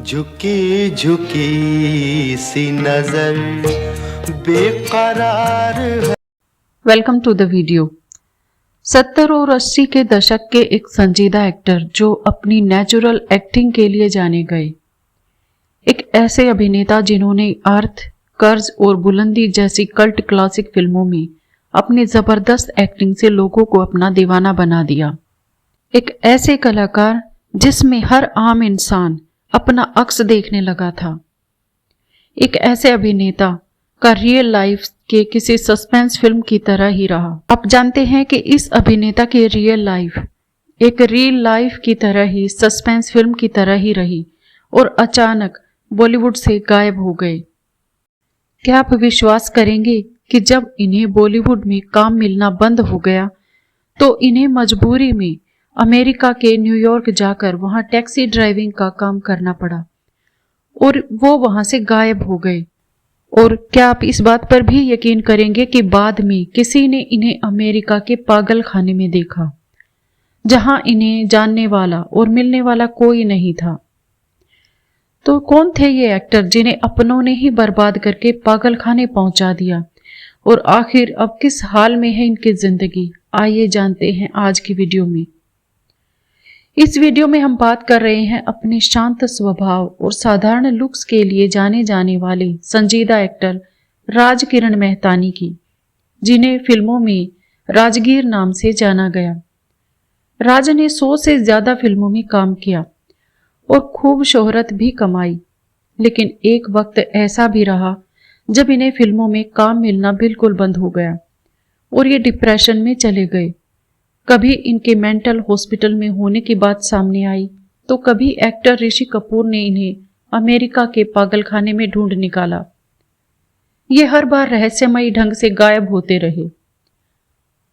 झुकी झुकी सी नजर बेकरार है। Welcome to the video. 70 और 80 के दशक के एक संजीदा एक्टर जो अपनी नेचुरल एक्टिंग के लिए जाने गए, एक ऐसे अभिनेता जिन्होंने अर्थ, कर्ज और बुलंदी जैसी कल्ट क्लासिक फिल्मों में अपनी जबरदस्त एक्टिंग से लोगों को अपना दीवाना बना दिया। एक ऐसे कलाकार जिसमें हर आम इंसान अपना अक्स देखने लगा था। एक ऐसे अभिनेता का रियल लाइफ के किसी सस्पेंस फिल्म की तरह ही रहा। आप जानते हैं कि इस अभिनेता की रियल लाइफ एक रियल लाइफ की तरह ही सस्पेंस फिल्म की तरह ही रही और अचानक बॉलीवुड से गायब हो गए। क्या आप विश्वास करेंगे कि जब इन्हें बॉलीवुड में काम मिलना बंद हो गया तो इन्हें मजबूरी में अमेरिका के न्यूयॉर्क जाकर वहां टैक्सी ड्राइविंग का काम करना पड़ा और वो वहां से गायब हो गए। और क्या आप इस बात पर भी यकीन करेंगे कि बाद में किसी ने इन्हें अमेरिका के पागल खाने में देखा, जहां इन्हें जानने वाला और मिलने वाला कोई नहीं था। तो कौन थे ये एक्टर जिन्हें अपनों ने ही बर्बाद करके पागल खाने पहुंचा दिया, और आखिर अब किस हाल में है इनकी जिंदगी? आइए जानते हैं आज की वीडियो में। इस वीडियो में हम बात कर रहे हैं अपने शांत स्वभाव और साधारण लुक्स के लिए जाने जाने वाले संजीदा एक्टर राजकिरण मेहतानी की, जिन्हें फिल्मों में राजगीर नाम से जाना गया। राज ने 100 से ज्यादा फिल्मों में काम किया और खूब शोहरत भी कमाई, लेकिन एक वक्त ऐसा भी रहा जब इन्हें फिल्मों में काम मिलना बिल्कुल बंद हो गया और ये डिप्रेशन में चले गए। कभी इनके मेंटल हॉस्पिटल में होने की बात सामने आई तो कभी एक्टर ऋषि कपूर ने इन्हें अमेरिका के पागलखाने में ढूंढ निकाला। ये हर बार रहस्यमयी ढंग से गायब होते रहे।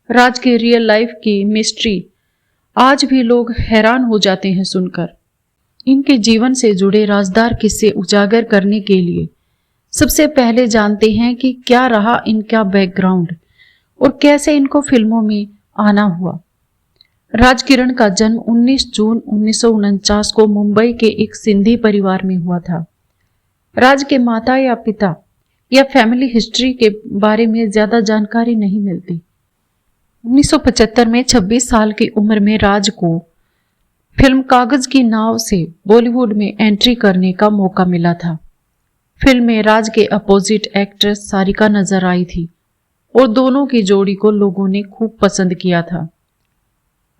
राज के रियल लाइफ की मिस्ट्री आज भी लोग हैरान हो जाते हैं सुनकर। इनके जीवन से जुड़े राजदार किस्से उजागर करने के लिए सबसे पहले जानते हैं कि क्या रहा इनका बैकग्राउंड और कैसे इनको फिल्मों में आना हुआ। राजकिरण का जन्म 19 जून 1949 को मुंबई के एक सिंधी परिवार में हुआ था। राज के माता या पिता या फैमिली हिस्ट्री के बारे में ज्यादा जानकारी नहीं मिलती। 1975 में 26 साल की उम्र में राज को फिल्म कागज की नाव से बॉलीवुड में एंट्री करने का मौका मिला था। फिल्म में राज के अपोजिट एक्ट्रेस सारिका नजर आई थी और दोनों की जोड़ी को लोगों ने खूब पसंद किया था।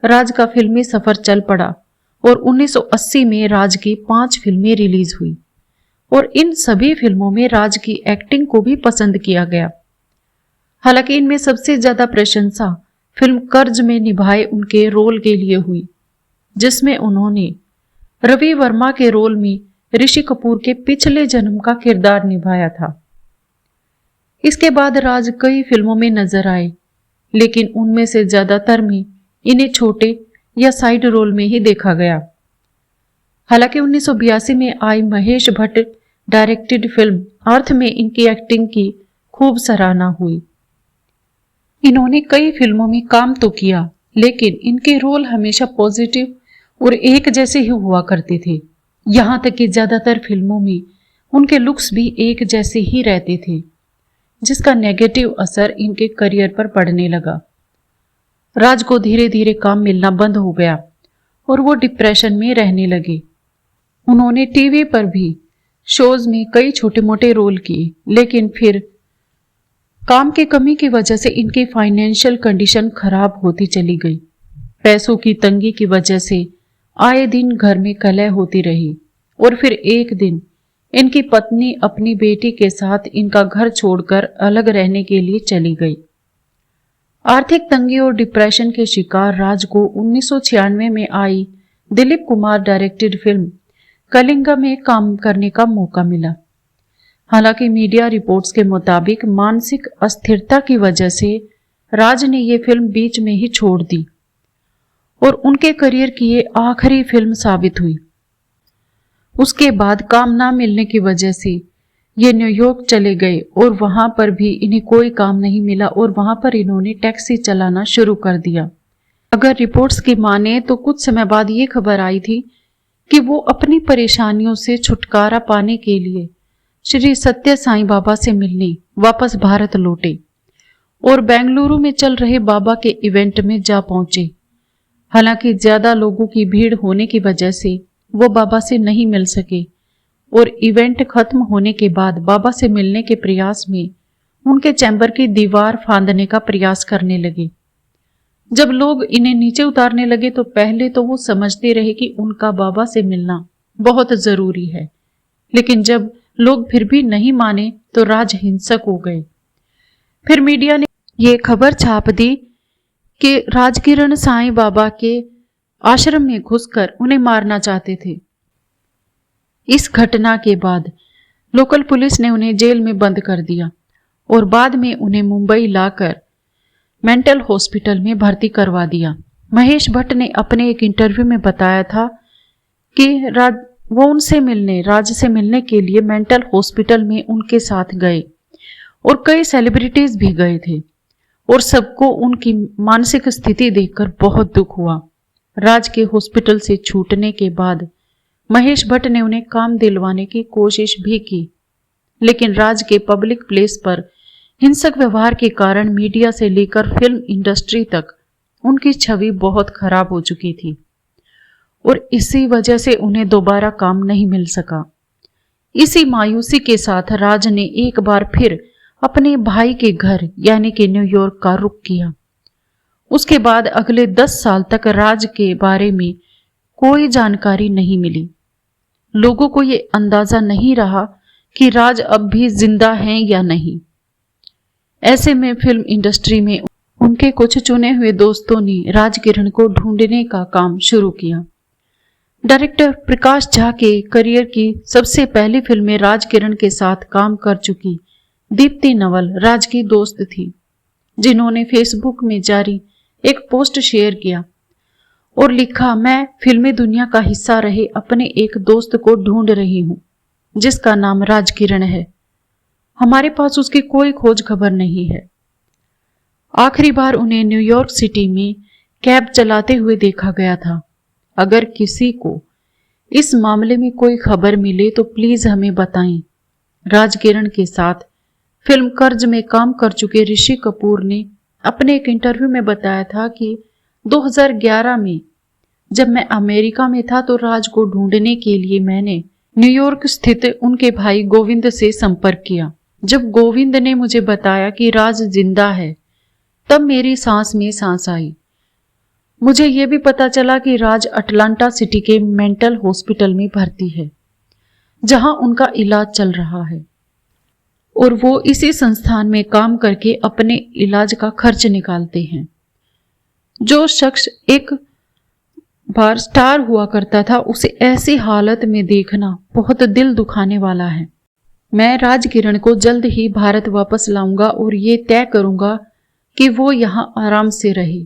राज का फिल्मी सफर चल पड़ा और 1980 में राज की 5 फिल्में रिलीज हुई और इन सभी फिल्मों में राज की एक्टिंग को भी पसंद किया गया। हालांकि इनमें सबसे ज्यादा प्रशंसा फिल्म कर्ज में निभाए उनके रोल के लिए हुई, जिसमें उन्होंने रवि वर्मा के रोल में ऋषि कपूर के पिछले जन्म का किरदार निभाया था। इसके बाद राज कई फिल्मों में नजर आए, लेकिन उनमें से ज्यादातर में इन्हें छोटे या साइड रोल में ही देखा गया। हालांकि 1982 में आई महेश भट्ट डायरेक्टेड फिल्म अर्थ में इनकी एक्टिंग की खूब सराहना हुई। इन्होंने कई फिल्मों में काम तो किया, लेकिन इनके रोल हमेशा पॉजिटिव और एक जैसे ही हुआ करते थे। यहाँ तक कि ज्यादातर फिल्मों में उनके लुक्स भी एक जैसे ही रहते थे, जिसका नेगेटिव असर इनके करियर पर पड़ने लगा। राज को धीरे धीरे काम मिलना बंद हो गया और वो डिप्रेशन में रहने लगे। उन्होंने टीवी पर भी शोज में कई छोटे मोटे रोल किए, लेकिन फिर काम की कमी की वजह से इनकी फाइनेंशियल कंडीशन खराब होती चली गई। पैसों की तंगी की वजह से आए दिन घर में कलह होती रही और फिर एक दिन इनकी पत्नी अपनी बेटी के साथ इनका घर छोड़कर अलग रहने के लिए चली गई। आर्थिक तंगी और डिप्रेशन के शिकार राज को 1996 में आई दिलीप कुमार डायरेक्टेड फिल्म कलिंगा में काम करने का मौका मिला। हालांकि मीडिया रिपोर्ट्स के मुताबिक मानसिक अस्थिरता की वजह से राज ने ये फिल्म बीच में ही छोड़ दी और उनके करियर की ये आखिरी फिल्म साबित हुई। उसके बाद काम ना मिलने की वजह से ये न्यूयॉर्क चले गए और वहां पर भी इन्हें कोई काम नहीं मिला और वहां पर इन्होंने टैक्सी चलाना शुरू कर दिया। अगर रिपोर्ट्स की माने तो कुछ समय बाद ये खबर आई थी कि वो अपनी परेशानियों से छुटकारा पाने के लिए श्री सत्य साईं बाबा से मिलने वापस भारत लौटे और बेंगलुरु में चल रहे बाबा के इवेंट में जा पहुंचे। हालांकि ज्यादा लोगों की भीड़ होने की वजह से वो बाबा से नहीं मिल सके और इवेंट खत्म होने के बाद बाबा से मिलने के प्रयास में उनके चैम्बर की दीवार फांदने का प्रयास करने लगे। जब लोग इन्हें नीचे उतारने लगे तो पहले तो वो समझते रहे कि उनका बाबा से मिलना बहुत जरूरी है, लेकिन जब लोग फिर भी नहीं माने तो राज हिंसक हो गए। फिर मीडिया ने ये खबर छाप दी कि राजकिरण साईं बाबा के आश्रम में घुसकर उन्हें मारना चाहते थे। इस घटना के बाद लोकल पुलिस ने उन्हें जेल में बंद कर दिया और बाद में उन्हें मुंबई लाकर मेंटल हॉस्पिटल में भर्ती करवा दिया। महेश भट्ट ने अपने एक इंटरव्यू में बताया था कि वो राज से मिलने के लिए मेंटल हॉस्पिटल में उनके साथ गए और कई सेलिब्रिटीज भी गए थे और सबको उनकी मानसिक स्थिति देखकर बहुत दुख हुआ। राज के हॉस्पिटल से छूटने के बाद महेश भट्ट ने उन्हें काम दिलवाने की कोशिश भी की, लेकिन राज के पब्लिक प्लेस पर हिंसक व्यवहार के कारण मीडिया से लेकर फिल्म इंडस्ट्री तक उनकी छवि बहुत खराब हो चुकी थी और इसी वजह से उन्हें दोबारा काम नहीं मिल सका। इसी मायूसी के साथ राज ने एक बार फिर अपने भाई के घर यानी कि न्यूयॉर्क का रुख किया। उसके बाद अगले 10 साल तक राज के बारे में कोई जानकारी नहीं मिली। लोगों को ये अंदाजा नहीं रहा कि राज अब भी जिंदा हैं या नहीं। ऐसे में फिल्म इंडस्ट्री में उनके कुछ चुने हुए दोस्तों ने राजकिरण को ढूंढने का काम शुरू किया। डायरेक्टर प्रकाश झा के करियर की सबसे पहली फिल्म में राजकिरण के साथ काम कर चुकी दीप्ति नवल राज की दोस्त थी, जिन्होंने फेसबुक में जारी एक पोस्ट शेयर किया और लिखा, मैं फिल्मी दुनिया का हिस्सा रहे अपने एक दोस्त को ढूंढ रही हूं जिसका नाम राजकिरण है। हमारे पास उसकी कोई खोज खबर नहीं है। आखिरी बार उन्हें न्यूयॉर्क सिटी में कैब चलाते हुए देखा गया था। अगर किसी को इस मामले में कोई खबर मिले तो प्लीज हमें बताएं। राजकिरण के साथ फिल्म कर्ज में काम कर चुके ऋषि कपूर ने अपने एक इंटरव्यू में बताया था कि 2011 में जब मैं अमेरिका में था तो राज को ढूंढने के लिए मैंने न्यूयॉर्क स्थित उनके भाई गोविंद से संपर्क किया। जब गोविंद ने मुझे बताया कि राज जिंदा है तब मेरी सांस में सांस आई। मुझे यह भी पता चला कि राज अटलांटा सिटी के मेंटल हॉस्पिटल में भर्ती है जहां उनका इलाज चल रहा है और वो इसी संस्थान में काम करके अपने इलाज का खर्च निकालते हैं। जो शख्स एक बार स्टार हुआ करता था उसे ऐसी हालत में देखना बहुत दिल दुखाने वाला है। मैं राजकिरण को जल्द ही भारत वापस लाऊंगा और ये तय करूंगा कि वो यहाँ आराम से रहे।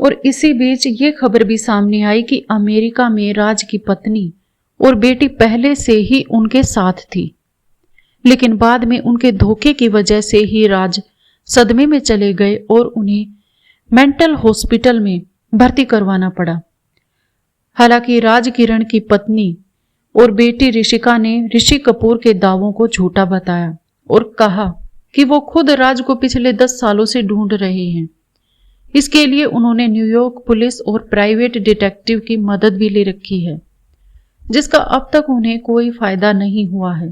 और इसी बीच ये खबर भी सामने आई कि अमेरिका में राज की पत्नी और बेटी पहले से ही उनके साथ थी, लेकिन बाद में उनके धोखे की वजह से ही राज सदमे में चले गए और उन्हें मेंटल हॉस्पिटल में भर्ती करवाना पड़ा। हालांकि राजकिरण की पत्नी और बेटी ऋषिका ने ऋषि कपूर के दावों को झूठा बताया और कहा कि वो खुद राज को पिछले 10 सालों से ढूंढ रहे हैं। इसके लिए उन्होंने न्यूयॉर्क पुलिस और प्राइवेट डिटेक्टिव की मदद भी ले रखी है, जिसका अब तक उन्हें कोई फायदा नहीं हुआ है।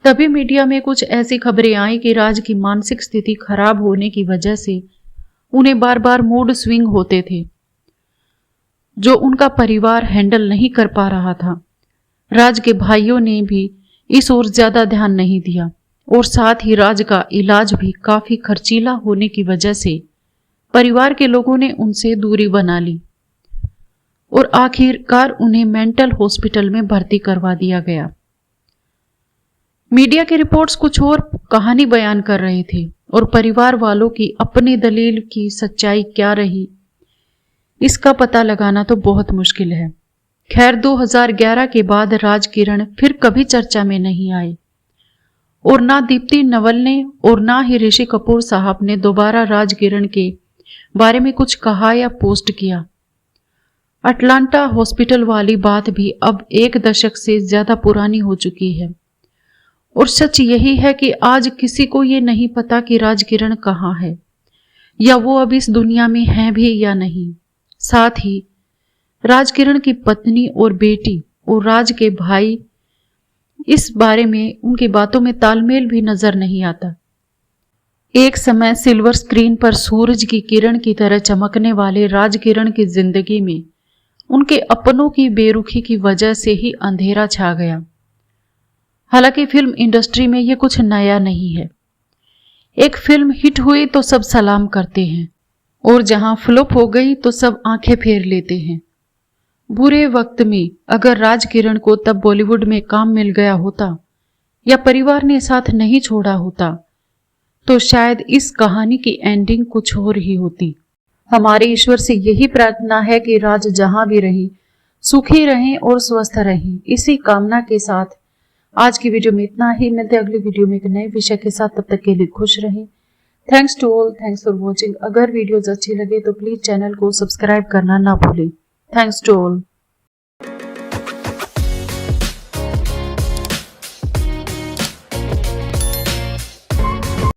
तभी मीडिया में कुछ ऐसी खबरें आई कि राज की मानसिक स्थिति खराब होने की वजह से उन्हें बार बार मूड स्विंग होते थे, जो उनका परिवार हैंडल नहीं कर पा रहा था। राज के भाइयों ने भी इस ओर ज्यादा ध्यान नहीं दिया और साथ ही राज का इलाज भी काफी खर्चीला होने की वजह से परिवार के लोगों ने उनसे दूरी बना ली और आखिरकार उन्हें मेंटल हॉस्पिटल में भर्ती करवा दिया गया। मीडिया की रिपोर्ट्स कुछ और कहानी बयान कर रहे थे और परिवार वालों की अपनी दलील की सच्चाई क्या रही, इसका पता लगाना तो बहुत मुश्किल है। खैर 2011 के बाद राजकिरण फिर कभी चर्चा में नहीं आए और ना दीप्ति नवल ने और ना ही ऋषि कपूर साहब ने दोबारा राजकिरण के बारे में कुछ कहा या पोस्ट किया। अटलांटा हॉस्पिटल वाली बात भी अब 1 दशक से ज्यादा पुरानी हो चुकी है और सच यही है कि आज किसी को ये नहीं पता कि राजकिरण कहाँ है या वो अब इस दुनिया में है भी या नहीं। साथ ही राजकिरण की पत्नी और बेटी और राज के भाई, इस बारे में उनकी बातों में तालमेल भी नजर नहीं आता। एक समय सिल्वर स्क्रीन पर सूरज की किरण की तरह चमकने वाले राजकिरण की जिंदगी में उनके अपनों की बेरुखी की वजह से ही अंधेरा छा गया। हालांकि फिल्म इंडस्ट्री में यह कुछ नया नहीं है। एक फिल्म हिट हुई तो सब सलाम करते हैं और जहां फ्लॉप हो गई तो सब आंखें फेर लेते हैं। बुरे वक्त में अगर राजकिरण को तब बॉलीवुड में काम मिल गया होता या परिवार ने साथ नहीं छोड़ा होता तो शायद इस कहानी की एंडिंग कुछ और ही होती। हमारे ईश्वर से यही प्रार्थना है कि राज जहां भी रही सुखी रहें और स्वस्थ रहें। इसी कामना के साथ आज की वीडियो में इतना ही। मिलते अगली वीडियो में एक नए विषय के साथ, तब तक के लिए खुश रहें। Thanks to all, thanks for watching. अगर वीडियोज अच्छी लगे तो प्लीज चैनल को सब्सक्राइब करना ना भूलें। Thanks to all.